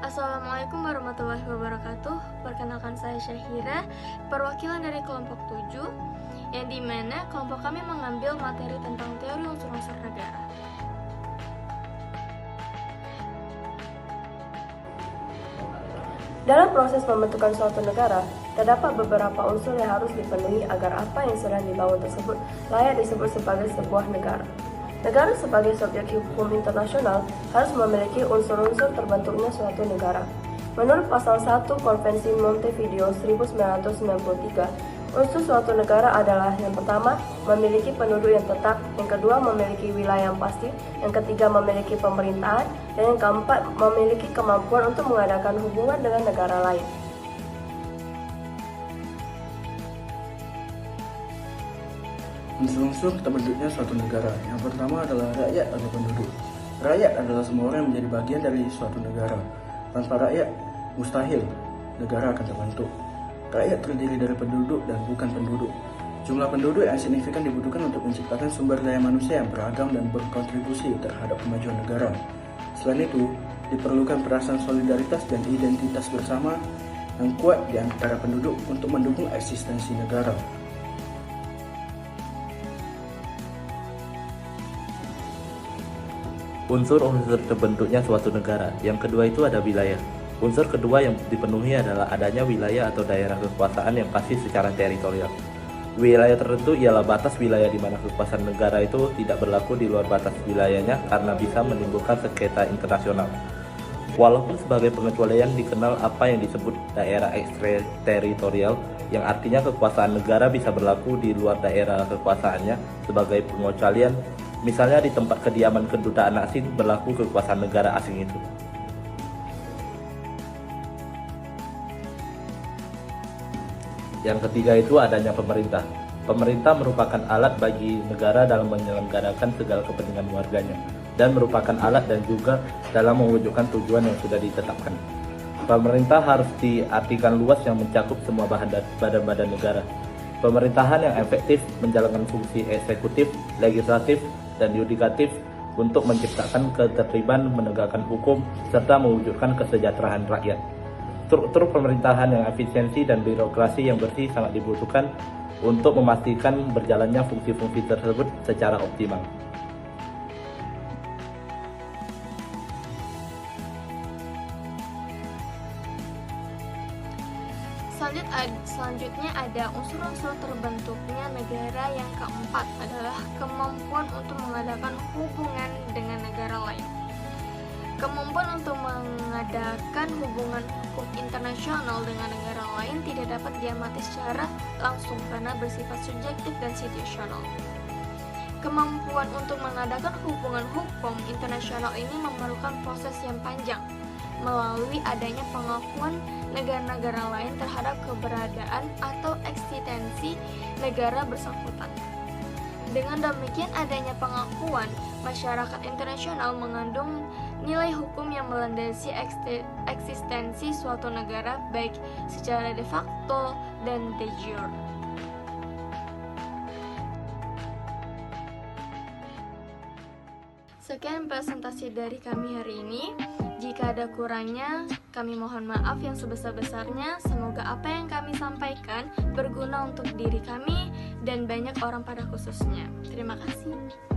Assalamualaikum warahmatullahi wabarakatuh. Perkenalkan saya Syahira, perwakilan dari kelompok 7, yang dimana kelompok kami mengambil materi tentang teori unsur-unsur negara. Dalam proses pembentukan suatu negara, terdapat beberapa unsur yang harus dipenuhi agar apa yang sedang dibangun tersebut layak disebut sebagai sebuah negara. Negara sebagai subjek hukum internasional harus memiliki unsur-unsur terbentuknya suatu negara. Menurut pasal 1 Konvensi Montevideo 1993, unsur suatu negara adalah yang pertama, memiliki penduduk yang tetap, yang kedua, memiliki wilayah yang pasti, yang ketiga, memiliki pemerintahan, dan yang keempat, memiliki kemampuan untuk mengadakan hubungan dengan negara lain. Unsur-unsur terbentuknya suatu negara. Yang pertama adalah rakyat atau penduduk. Rakyat adalah semua orang yang menjadi bagian dari suatu negara. Tanpa rakyat, mustahil negara akan terbentuk. Rakyat terdiri dari penduduk dan bukan penduduk. Jumlah penduduk yang signifikan dibutuhkan untuk menciptakan sumber daya manusia yang beragam dan berkontribusi terhadap kemajuan negara. Selain itu, diperlukan perasaan solidaritas dan identitas bersama yang kuat di antara penduduk untuk mendukung eksistensi negara. Unsur-unsur terbentuknya suatu negara. Yang kedua itu ada wilayah. Unsur kedua yang dipenuhi adalah adanya wilayah atau daerah kekuasaan yang pasti secara teritorial. Wilayah tertentu ialah batas wilayah di mana kekuasaan negara itu tidak berlaku di luar batas wilayahnya karena bisa menimbulkan sengketa internasional. Walaupun sebagai pengecualian dikenal apa yang disebut daerah ekstrateritorial, yang artinya kekuasaan negara bisa berlaku di luar daerah kekuasaannya. Sebagai pengecualian, misalnya di tempat kediaman kedutaan asing berlaku kekuasaan negara asing itu. Yang ketiga itu adanya pemerintah. Pemerintah merupakan alat bagi negara dalam menyelenggarakan segala kepentingan warganya dan merupakan alat dan juga dalam mewujudkan tujuan yang sudah ditetapkan. Pemerintah harus diartikan luas yang mencakup semua badan-badan negara. Pemerintahan yang efektif menjalankan fungsi eksekutif, legislatif, dan yudikatif untuk menciptakan ketertiban, menegakkan hukum, serta mewujudkan kesejahteraan rakyat. Struktur pemerintahan yang efisiensi dan birokrasi yang bersih sangat dibutuhkan untuk memastikan berjalannya fungsi-fungsi tersebut secara optimal. Selanjutnya ada unsur-unsur terbentuknya negara. Yang keempat adalah kemampuan untuk mengadakan hubungan dengan negara lain. Kemampuan untuk mengadakan hubungan hukum internasional dengan negara lain tidak dapat diamati secara langsung karena bersifat subjektif dan situasional. Kemampuan untuk mengadakan hubungan hukum internasional ini memerlukan proses yang panjang melalui adanya pengakuan negara-negara lain terhadap keberadaan atau eksistensi negara bersangkutan. Dengan demikian, adanya pengakuan masyarakat internasional mengandung nilai hukum yang melandasi eksistensi suatu negara baik secara de facto dan de jure. Sekian presentasi dari kami hari ini. Jika ada kurangnya, kami mohon maaf yang sebesar-besarnya. Semoga apa yang kami sampaikan berguna untuk diri kami dan banyak orang pada khususnya. Terima kasih.